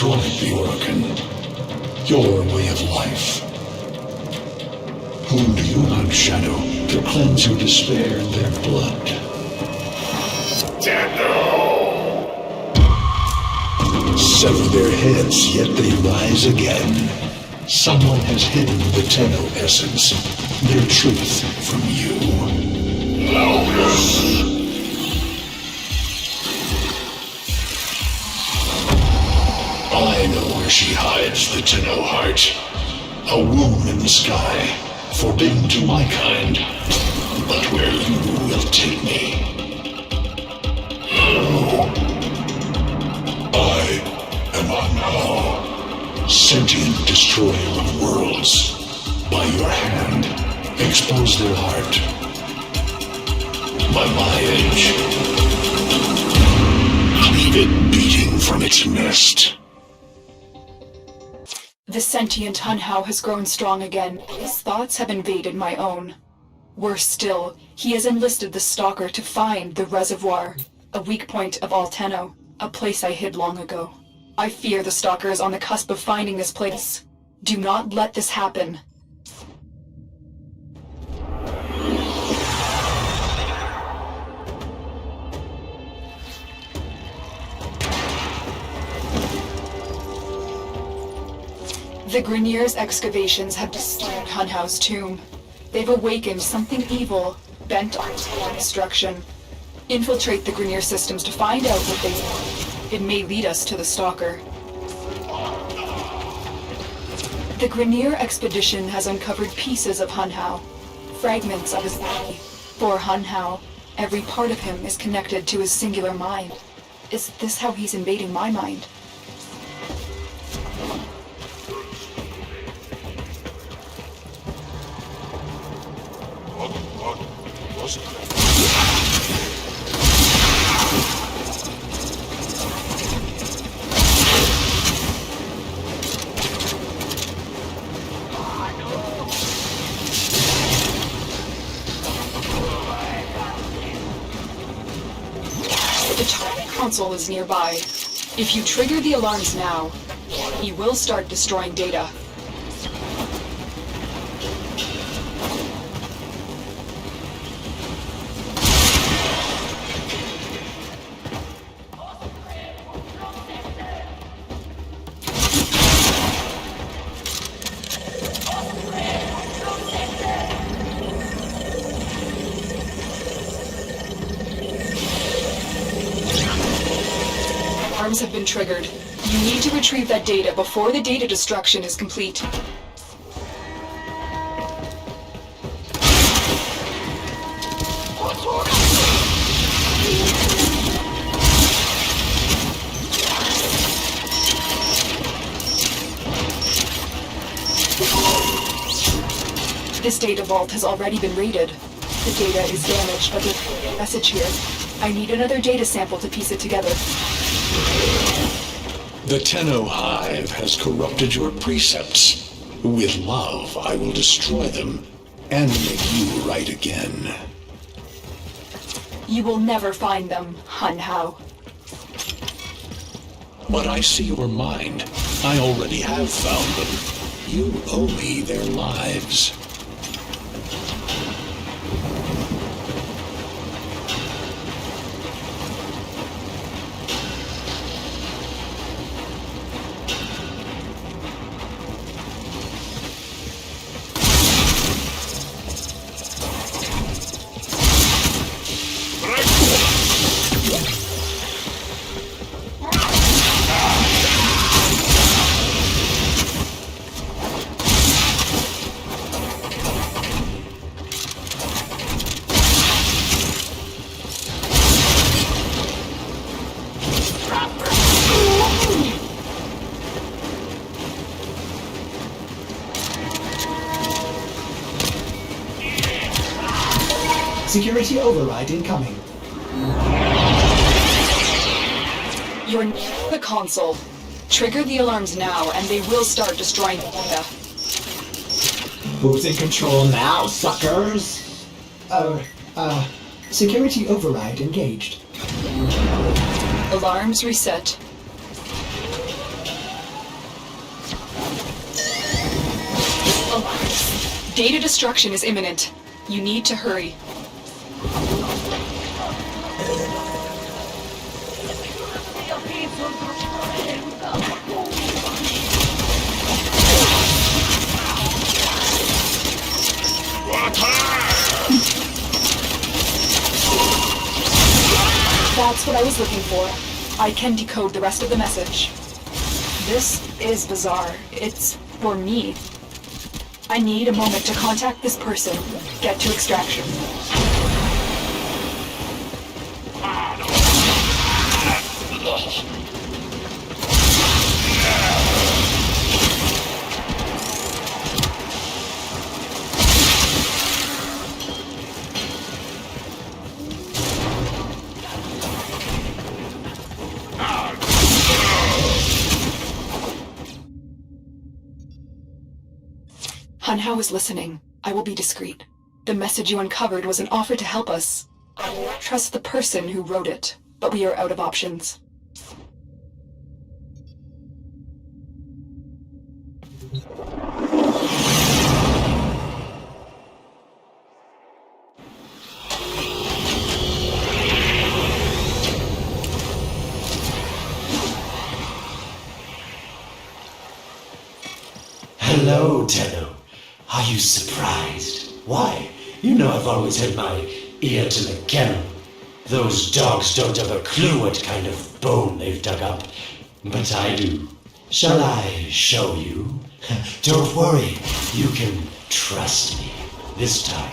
destroyed the Organ, your way of life. Whom do you hunt, Shadow, to cleanse your despair in their blood? Sever their heads, yet they rise again. Someone has hidden the Tenno essence, their truth, from you. Loudness! I know where she hides the Tenno heart. A womb in the sky, forbidden to my kind, but where you will take me. I am Anhao, sentient destroyer of worlds. By your hand, expose their heart. By my edge, leave it beating from its nest. The sentient Hunhao has grown strong again. His thoughts have invaded my own. Worse still, he has enlisted the Stalker to find the reservoir, a weak point of all Tenno, a place I hid long ago. I fear the Stalker is on the cusp of finding this place. Do not let this happen. The Grineer's excavations have destroyed Hunhao's tomb. They've awakened something evil, bent on destruction. Infiltrate the Grineer systems to find out what they want. It may lead us to the Stalker. The Grineer expedition has uncovered pieces of Hunhao, fragments of his body. For Hunhao, every part of him is connected to his singular mind. Is this how he's invading my mind? Console is nearby. If you trigger the alarms now, he will start destroying data. Alarms have been triggered. You need to retrieve that data before the data destruction is complete. This data vault has already been raided. The data is damaged, but there's a message here. I need another data sample to piece it together. The Tenno Hive has corrupted your precepts. With love, I will destroy them and make you right again. You will never find them, Hunhao. But I see your mind. I already have found them. You owe me their lives. Security override incoming. You're near the console. Trigger the alarms now, and they will start destroying the data. Who's in control now, suckers? Security override engaged. Alarms reset. Data destruction is imminent. You need to hurry. That's what I was looking for. I can decode the rest of the message. This is bizarre. It's for me. I need a moment to contact this person, get to extraction. Hanhao is listening. I will be discreet. The message you uncovered was an offer to help us. I trust the person who wrote it, but we are out of options. Hello, Tenno. Are you surprised? Why? You know I've always had my ear to the kennel. Those dogs don't have a clue what kind of bone they've dug up. But I do. Shall I show you? Don't worry. You can trust me this time.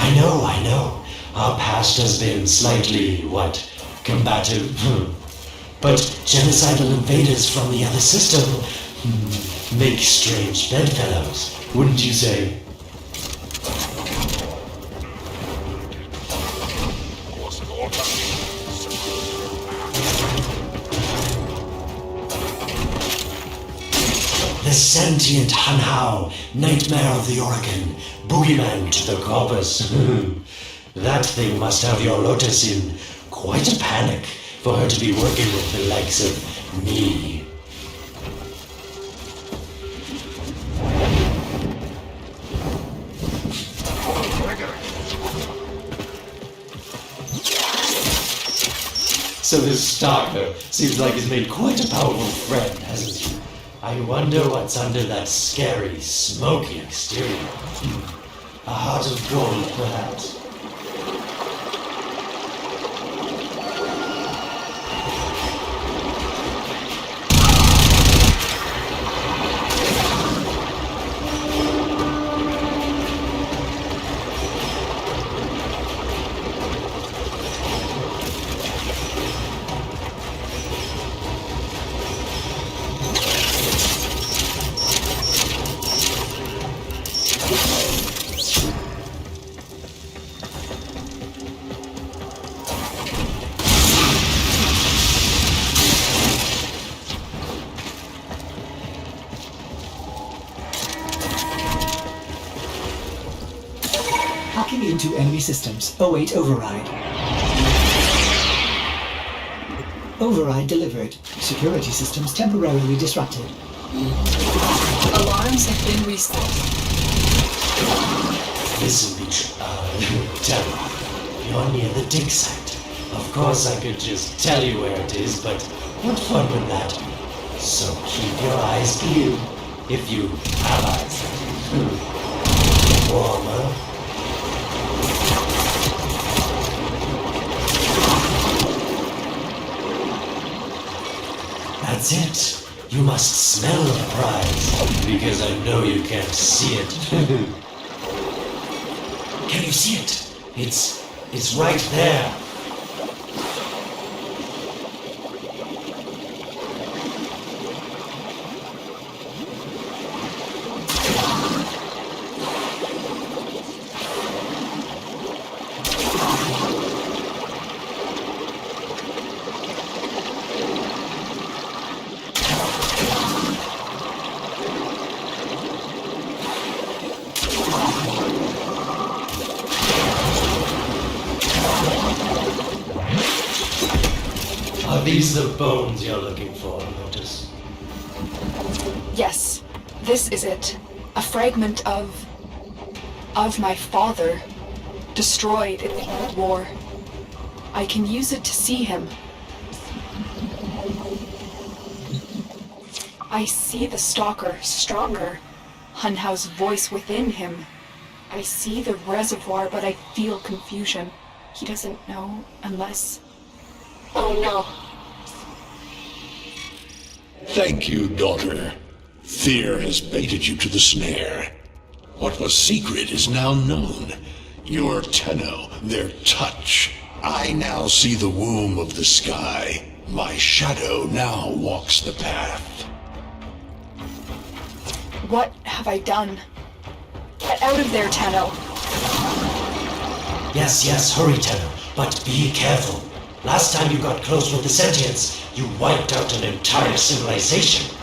I know. Our past has been slightly, combative? But genocidal invaders from the other system make strange bedfellows, wouldn't you say? The sentient Hanhao, nightmare of the Oregon, boogeyman to the corpus. That thing must have your Lotus in quite a panic for her to be working with the likes of me. So this stalker seems like he's made quite a powerful friend, hasn't he? I wonder what's under that scary, smoky exterior. A heart of gold, perhaps. Hacking into enemy systems. Await override. Override delivered. Security systems temporarily disrupted. Alarms have been reset. Listen, Terra, you're near the dig site. Of course I could just tell you where it is, but what fun would that be? So keep your eyes peeled, if you have eyes. Warmer. That's it. You must smell the prize, because I know you can't see it. Can you see it? It's right there. Are these the bones you're looking for, Lotus? Yes, this is it. A fragment of my father, destroyed in the World War. I can use it to see him. I see the stalker stronger, Hunhow's voice within him. I see the reservoir, but I feel confusion. He doesn't know unless... Oh no. Thank you, daughter. Fear has baited you to the snare. What was secret is now known. Your Tenno, their touch. I now see the womb of the sky. My shadow now walks the path. What have I done? Get out of there, Tenno. Yes, hurry, Tenno, but be careful. Last time you got close with the sentients, you wiped out an entire civilization.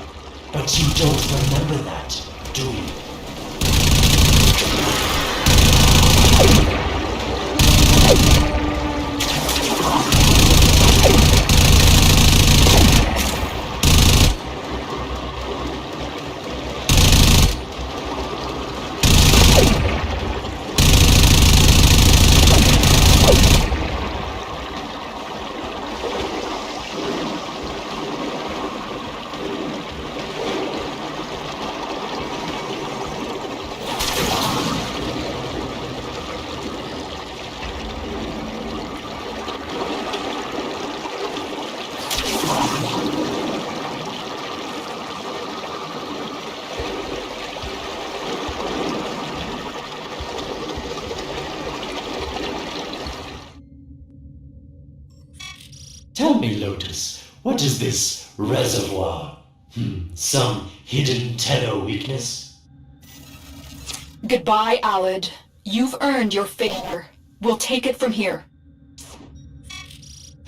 But you don't remember that, do you? Tell me, Lotus, what is this reservoir? Some hidden Tenno weakness? Goodbye, Alid. You've earned your favor. We'll take it from here.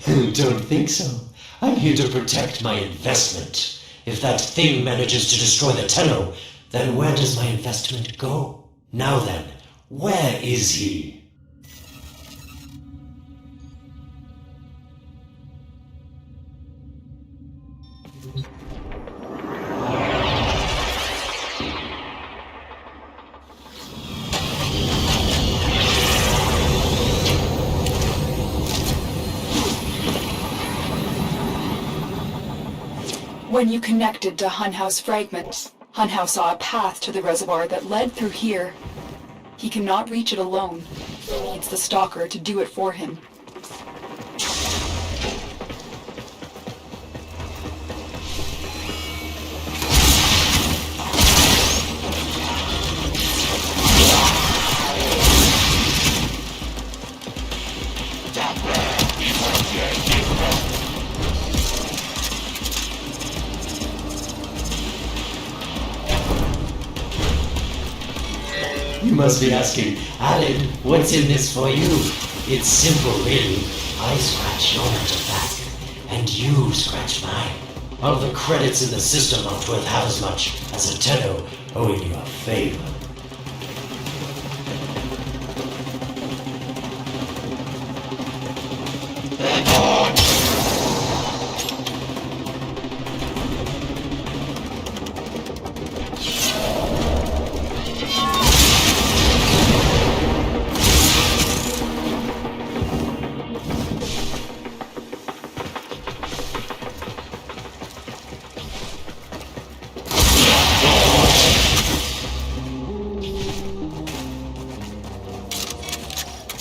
Don't think so. I'm here to protect my investment. If that thing manages to destroy the Tenno, then where does my investment go? Now then, where is he? When you connected to Hunhow's fragment, Hunhow saw a path to the reservoir that led through here. He cannot reach it alone. He needs the stalker to do it for him. You must be asking, Alan, what's in this for you? It's simple, really. I scratch your mental back, and you scratch mine. All the credits in the system aren't worth half as much as a Tenno owing you a favor.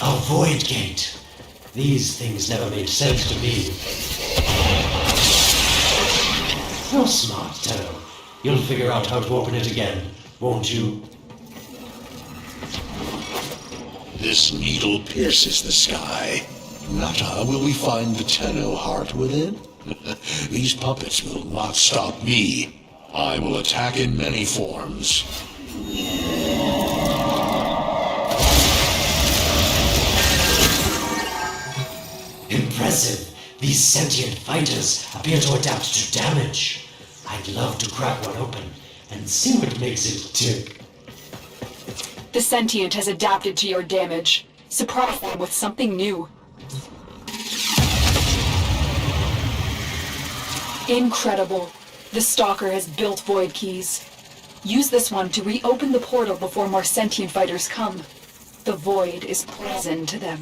A void gate. These things never made sense to me. You're smart, Tenno. You'll figure out how to open it again, won't you? This needle pierces the sky. Nata, will we find the Tenno heart within? These puppets will not stop me. I will attack in many forms. Impressive. These sentient fighters appear to adapt to damage. I'd love to crack one open and see what makes it tick. The sentient has adapted to your damage. Surprise them with something new. Incredible. The Stalker has built void keys. Use this one to reopen the portal before more sentient fighters come. The void is poison to them.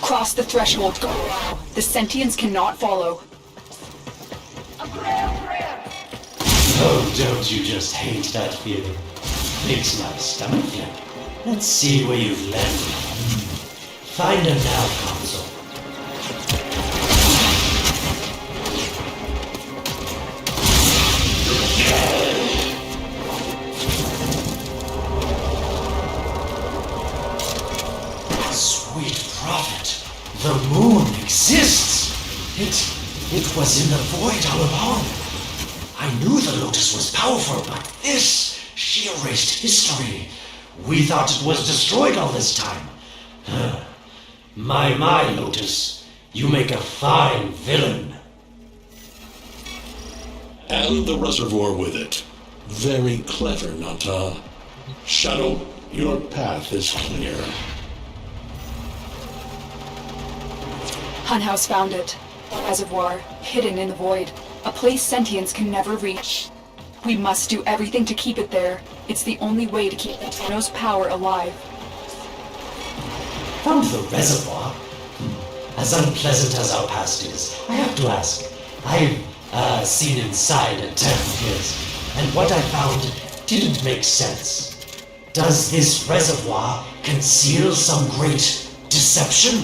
Cross the threshold. Go now. The sentients cannot follow. Oh, don't you just hate that feeling? Makes my stomach flip. Let's see where you've landed. Find a nav console. Sweet prophet, the moon exists. It was in the void all along. I knew the Lotus was powerful, but this, she erased history. We thought it was destroyed all this time. My, Lotus, you make a fine villain. And the reservoir with it. Very clever, Nata. Shadow, your path is clear. Hunhouse found it. A reservoir, hidden in the void. A place sentients can never reach. We must do everything to keep it there. It's the only way to keep Tennos' power alive. Found the reservoir? As unpleasant as our past is, I have to ask. I've seen inside a 10 years, and what I found didn't make sense. Does this reservoir conceal some great deception?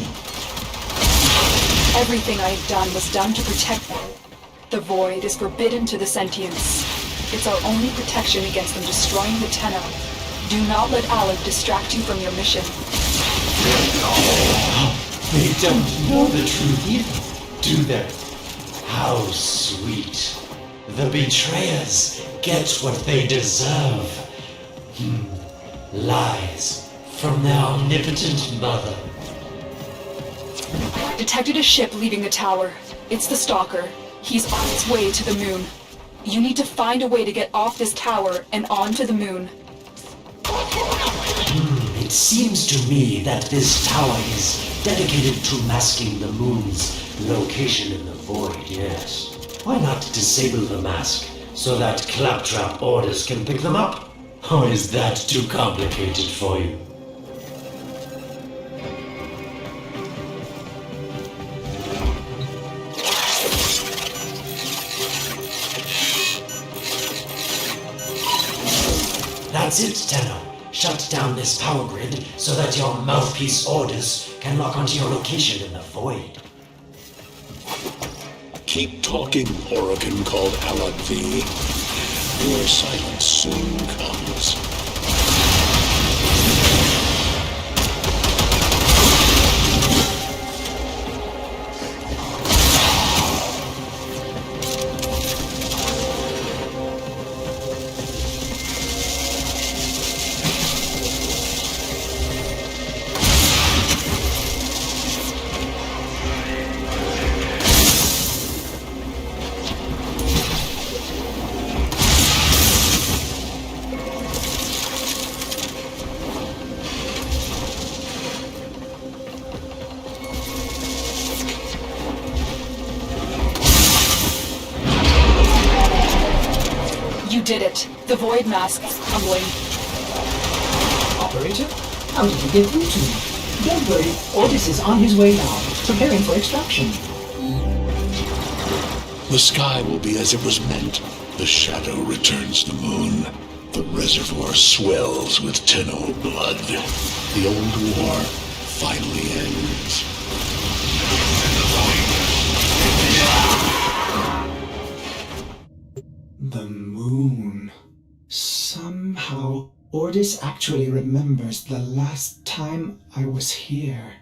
Everything I have done was done to protect them. The void is forbidden to the sentients. It's our only protection against them destroying the Tenno. Do not let Alec distract you from your mission. They don't know the truth either, do they? How sweet. The betrayers get what they deserve. Lies from their omnipotent mother. Detected a ship leaving the tower. It's the Stalker. He's on its way to the moon. You need to find a way to get off this tower and onto the moon. It seems to me that this tower is dedicated to masking the moon's location in the void, yes. Why not disable the mask so that claptrap orders can pick them up? Or is that too complicated for you? That's it, Tenno. Shut down this power grid so that your mouthpiece orders can lock onto your location in the void. Keep talking, Oracle called Alad V. Your silence soon comes. You did it. The void mask is crumbling. Operator, how did you get through to me? Don't worry, Otis is on his way now, preparing for extraction. The sky will be as it was meant. The shadow returns the moon. The reservoir swells with Tenno blood. The old war finally ends. The moon. Somehow, Ordis actually remembers the last time I was here.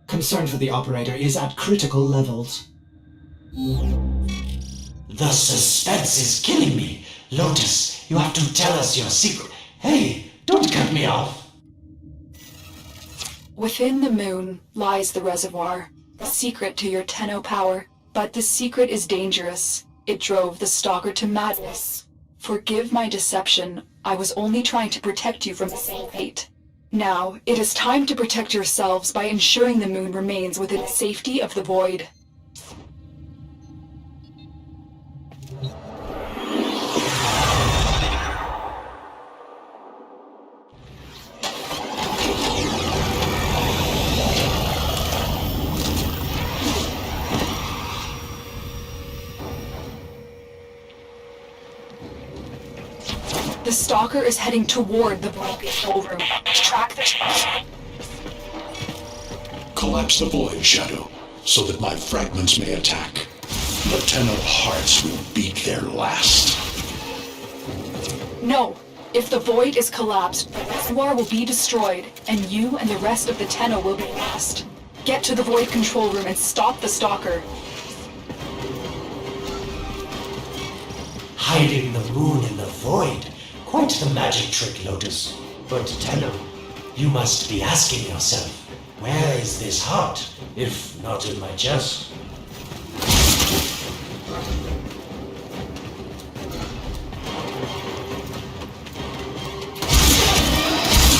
Concern for the operator is at critical levels. The suspense is killing me. Lotus, you have to tell us your secret. Hey, don't cut me off. Within the moon lies the reservoir, a secret to your Tenno power. But the secret is dangerous. It drove the Stalker to madness. Forgive my deception. I was only trying to protect you from the same fate. Now, it is time to protect yourselves by ensuring the moon remains within the safety of the void. The stalker is heading toward the void control room. Track the... Collapse the void, Shadow, so that my fragments may attack. The 10 of hearts will beat their last. No. If the void is collapsed, the reservoir will be destroyed, and you and the rest of the Tenno will be lost. Get to the void control room and stop the stalker. Hiding the moon in the void. Quite the magic trick, Lotus. But Tenno, you must be asking yourself, where is this heart, if not in my chest?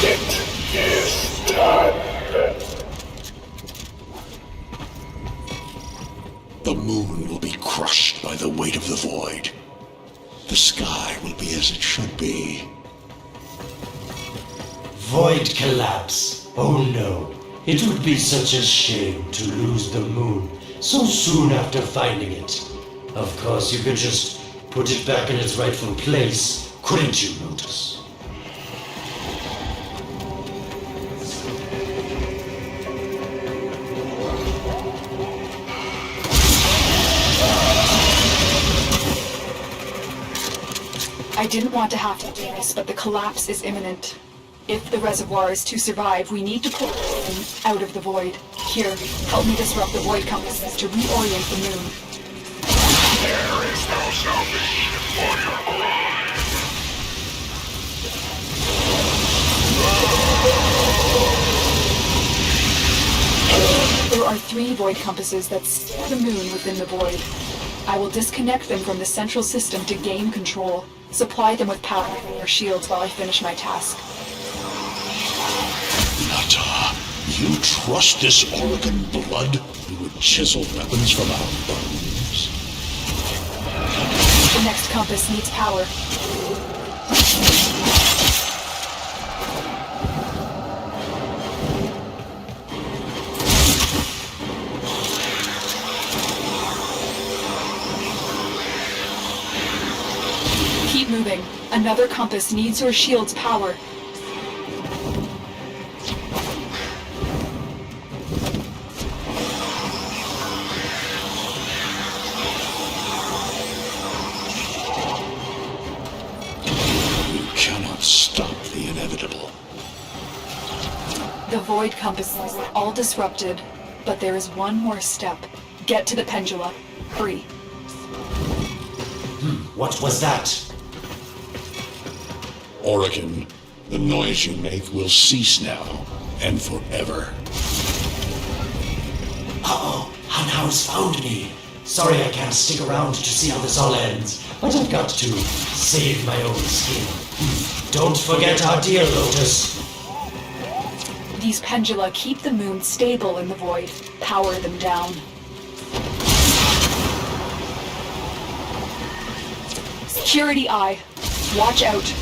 It is done. The moon will be crushed by the weight of the void. The sky will be as it should be. Void collapse. Oh no. It would be such a shame to lose the moon so soon after finding it. Of course, you could just put it back in its rightful place, couldn't you, Lotus? I didn't want to have to do this, but the collapse is imminent. If the reservoir is to survive, we need to pull it out of the void. Here, help me disrupt the void compasses to reorient the moon. There is no salvation for your life. There are 3 void compasses that steer the moon within the void. I will disconnect them from the central system to gain control. Supply them with power from your shields while I finish my task. Nata, you trust this Oregon blood who would chisel weapons from our bones? The next compass needs power. Keep moving. Another compass needs your shield's power. You cannot stop the inevitable. The void compasses are all disrupted, but there is one more step. Get to the pendula. Hurry. What was that? Oregon, the noise you make will cease now and forever. Uh-oh, Hanhaus found me. Sorry I can't stick around to see how this all ends, but I've got to save my own skin. Don't forget our deal, Lotus. These pendula keep the moon stable in the void. Power them down. Security eye. Watch out.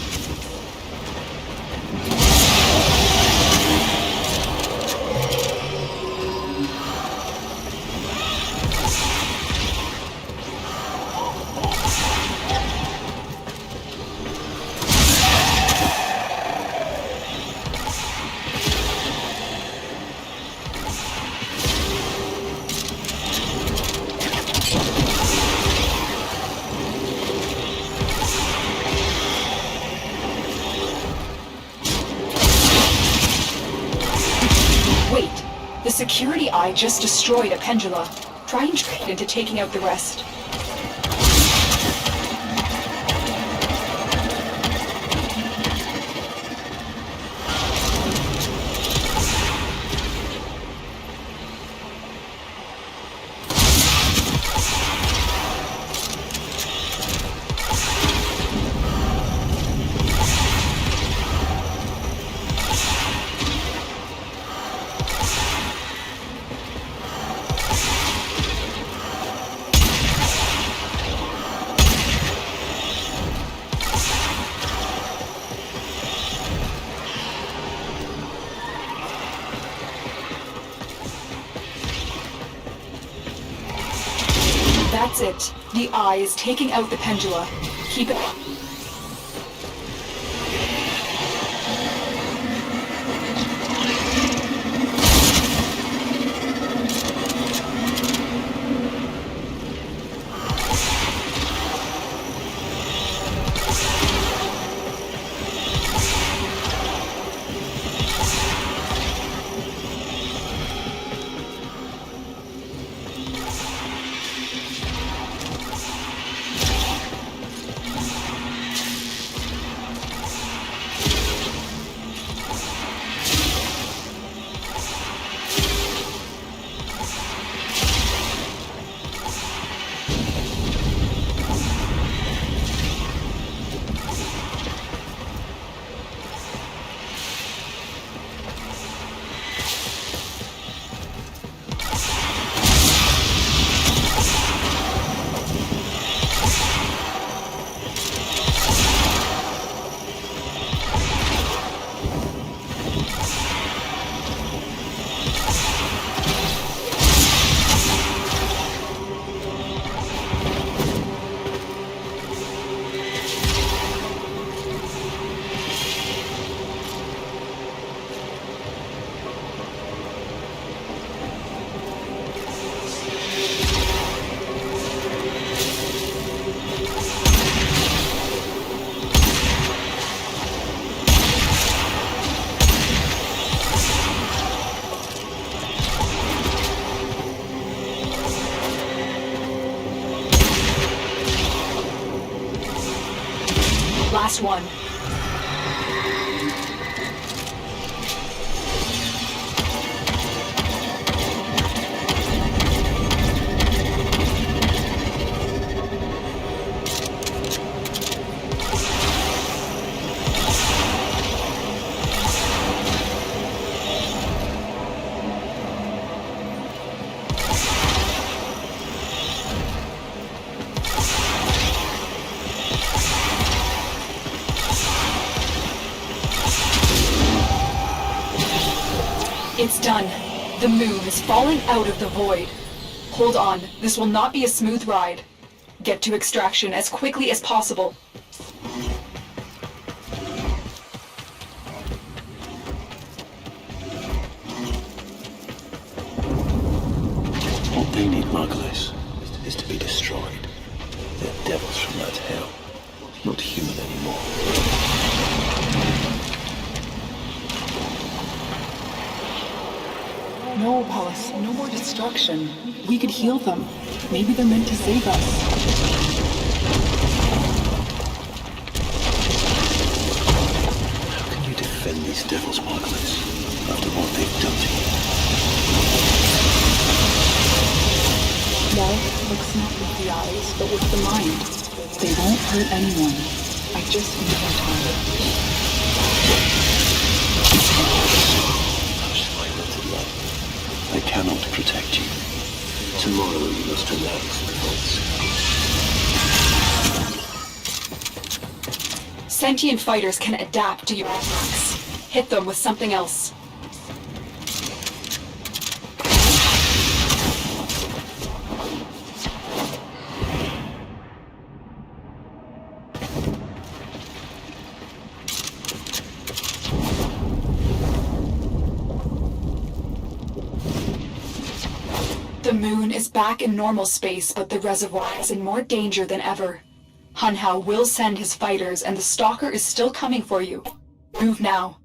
The security eye just destroyed a pendula. Try and trick it into taking out the rest. That's it. The eye is taking out the pendula. Keep it up. Last one. It's done. The moon is falling out of the void. Hold on, this will not be a smooth ride. Get to extraction as quickly as possible. What they need, Margulis, is to be destroyed. They're devils from that hell, not human anymore. No, Palace, no more destruction. We could heal them. Maybe they're meant to save us. How can you defend these devils, Margulis, after what they've done to you? Love looks not with the eyes, but with the mind. They won't hurt anyone. I just need their time. I cannot protect you. Tomorrow you must renounce the faults. Sentient fighters can adapt to your attacks. Hit them with something else. The moon is back in normal space, but the reservoir is in more danger than ever. Hunhao will send his fighters, and the Stalker is still coming for you. Move now.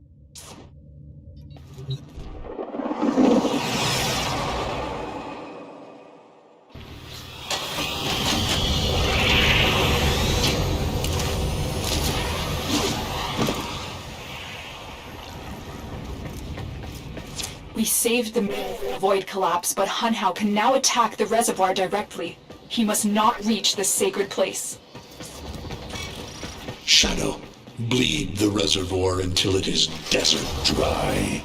We saved the moon from the void collapse, but Hunhao can now attack the reservoir directly. He must not reach this sacred place. Shadow, bleed the reservoir until it is desert dry.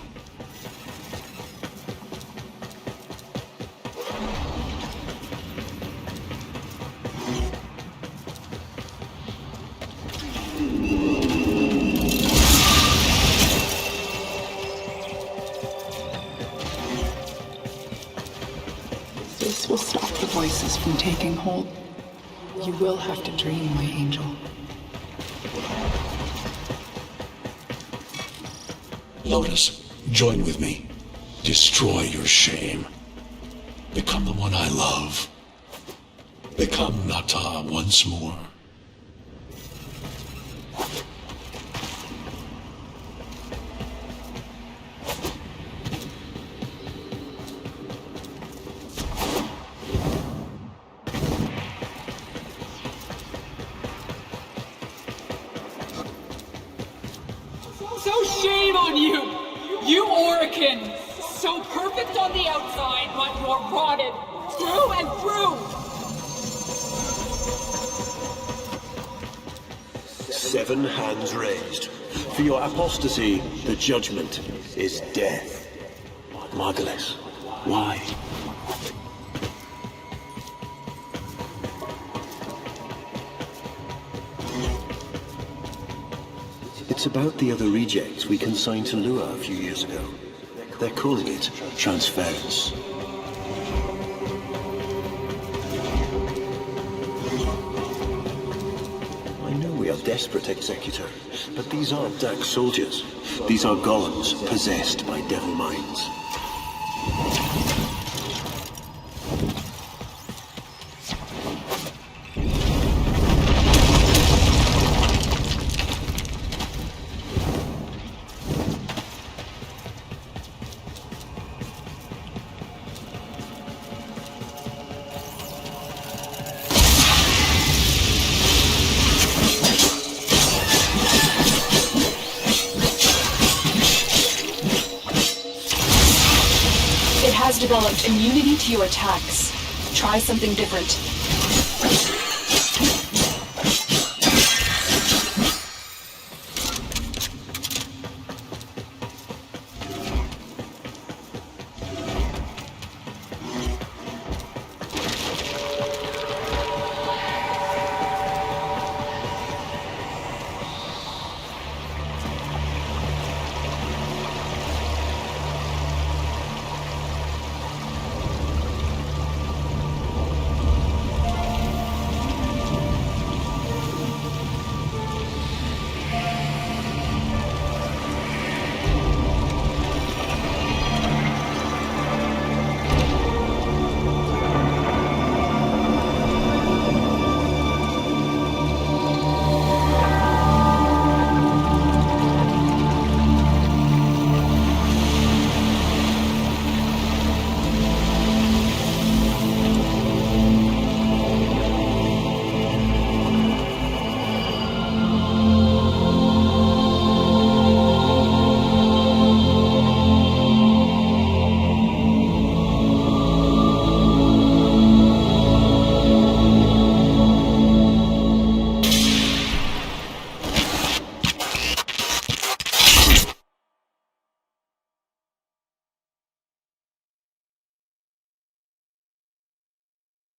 This will stop the voices from taking hold. You will have to dream, my angel. Lotus, join with me. Destroy your shame. Become the one I love. Become Nata once more. So shame on you! You Orican! So perfect on the outside, but you're rotted through and through! 7 hands raised. For your apostasy, the judgment is death. Margulis, why? It's about the other rejects we consigned to Lua a few years ago. They're calling it transference. I know we are desperate, Executor, but these aren't dark soldiers. These are golems possessed by devil minds. developed immunity to your attacks. Try something different.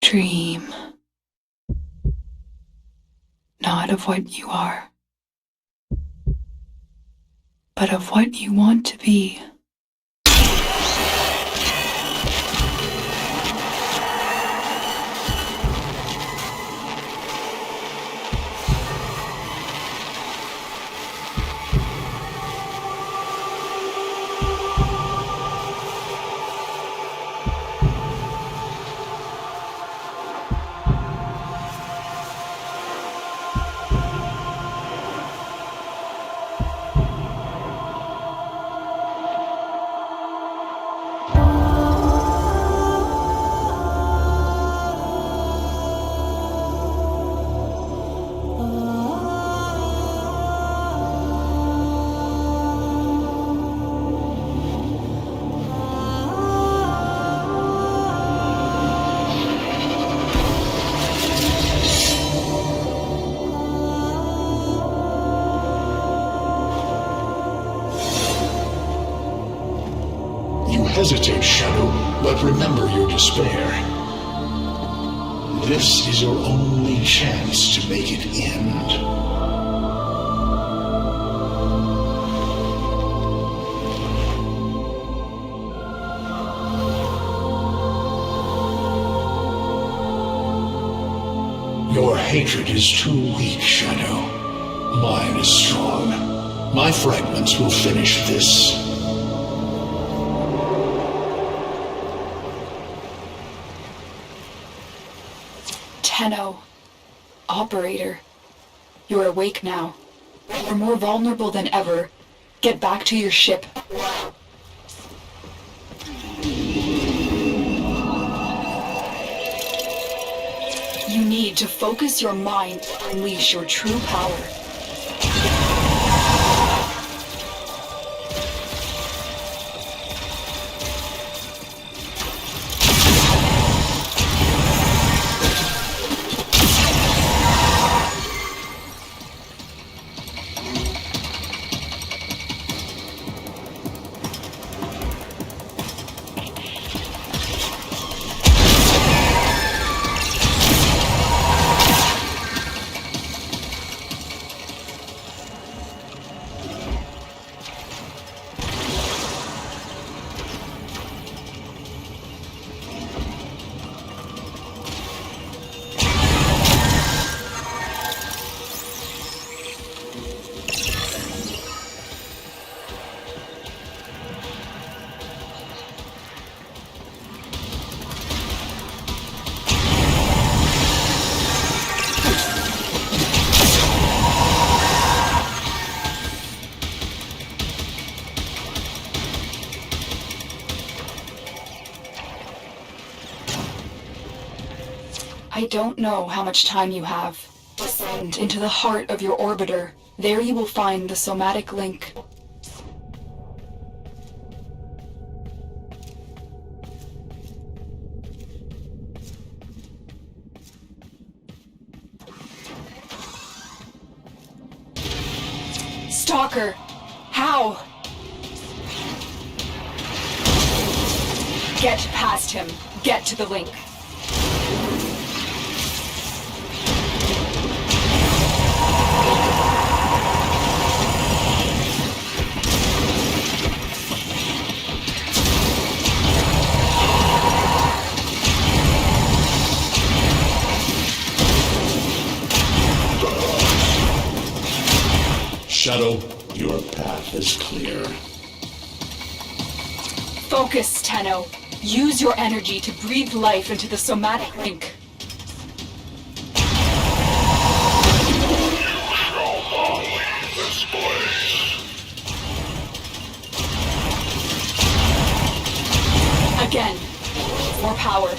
Dream, not of what you are, but of what you want to be. Hesitate, Shadow, but remember your despair. This is your only chance to make it end. Your hatred is too weak, Shadow. Mine is strong. My fragments will finish this. Tenno, operator, you're awake now. You're more vulnerable than ever. Get back to your ship. You need to focus your mind to unleash your true power. I don't know how much time you have. Descend into the heart of your orbiter. There you will find the somatic link. Stalker! How? Get past him. Get to the link. Shadow, your path is clear. Focus, Tenno. Use your energy to breathe life into the somatic link. Again. More power.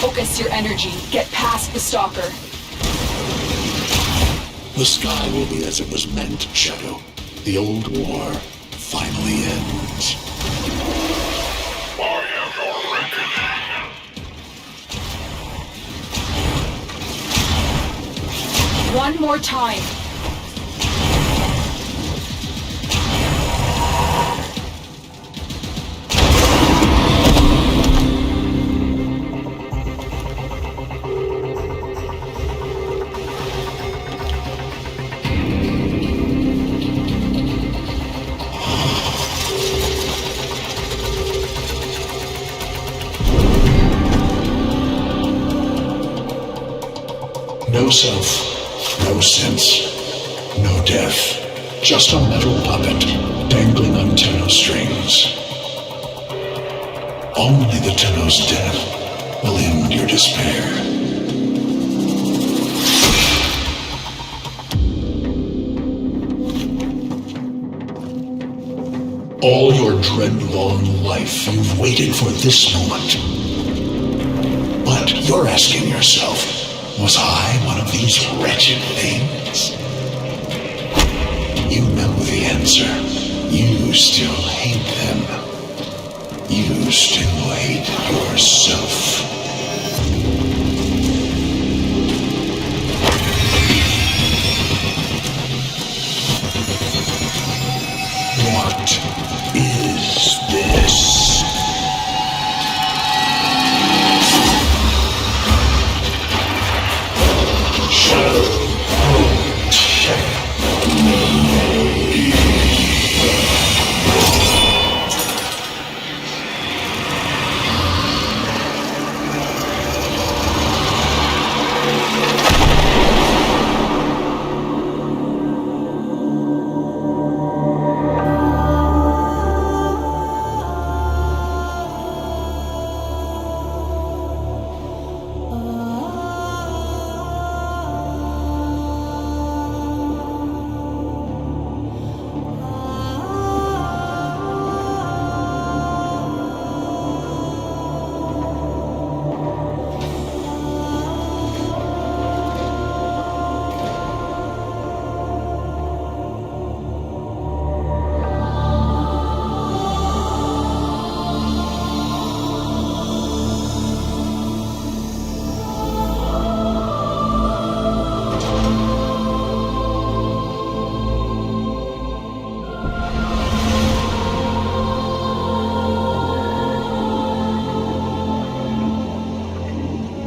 Focus your energy. Get past the Stalker. The sky will be as it was meant, Shadow. The old war finally ends. I am your reckoning. One more time. No self, no sense, no death. Just a metal puppet dangling on Tennos strings. Only the Tennos death will end your despair. All your dread-long life, you've waited for this moment. But you're asking yourself, was I one of these wretched things? You know the answer. You still hate them. You still hate yourself. What is this?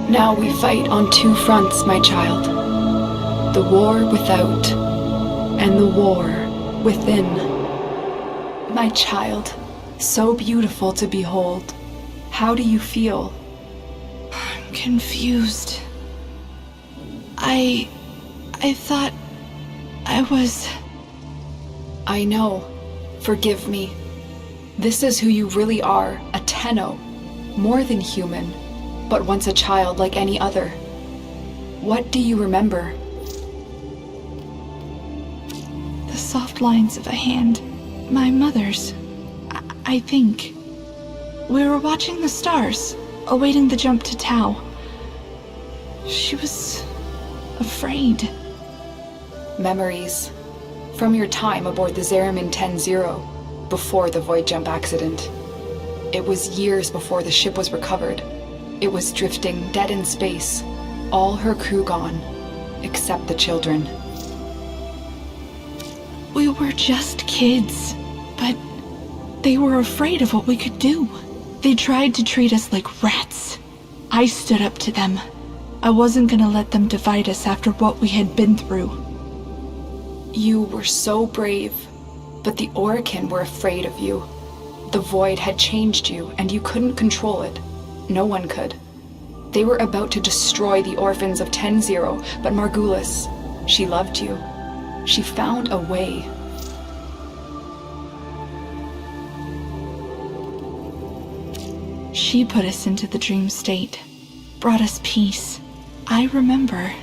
Now we fight on two fronts, my child. The war without, and the war within. My child, so beautiful to behold. How do you feel? I'm confused. I thought I was... I know. Forgive me. This is who you really are, a Tenno. More than human, but once a child like any other. What do you remember? The soft lines of a hand. My mother's. I think. We were watching the stars, awaiting the jump to Tau. She was... afraid. Memories. From your time aboard the Zeramin 10-0, before the void jump accident. It was years before the ship was recovered. It was drifting dead in space, all her crew gone, except the children. We were just kids, but they were afraid of what we could do. They tried to treat us like rats. I stood up to them. I wasn't gonna let them divide us after what we had been through. You were so brave, but the Orokin were afraid of you. The void had changed you, and you couldn't control it. No one could. They were about to destroy the orphans of 10-0, but Margulis, she loved you. She found a way. She put us into the dream state, brought us peace. I remember.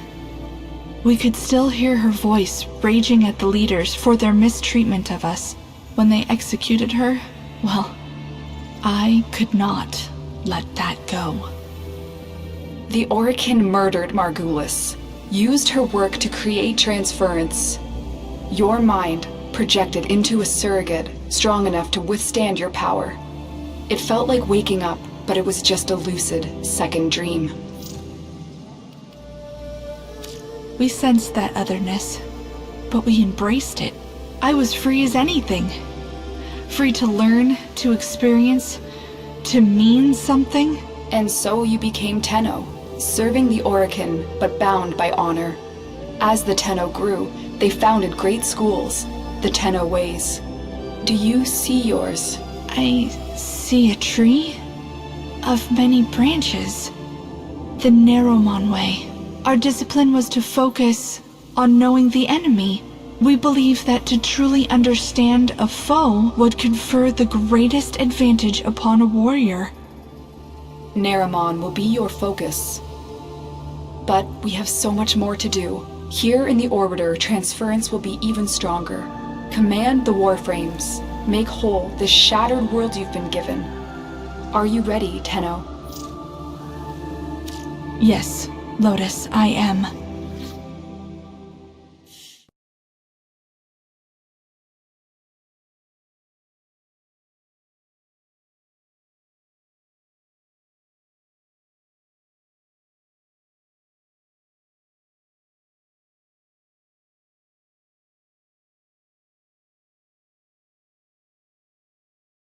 We could still hear her voice raging at the leaders for their mistreatment of us. When they executed her, well, I could not let that go. The Orokin murdered Margulis, used her work to create transference. Your mind projected into a surrogate strong enough to withstand your power. It felt like waking up, but it was just a lucid second dream. We sensed that otherness, but we embraced it. I was free as anything. Free to learn, to experience, to mean something. And so you became Tenno, serving the Orokin, but bound by honor. As the Tenno grew, they founded great schools, the Tenno ways. Do you see yours? I see a tree of many branches. The Narrowmon way. Our discipline was to focus on knowing the enemy. We believed that to truly understand a foe would confer the greatest advantage upon a warrior. Narrowmon will be your focus. But we have so much more to do. Here in the Orbiter, transference will be even stronger. Command the Warframes. Make whole this shattered world you've been given. Are you ready, Tenno? Yes, Lotus, I am.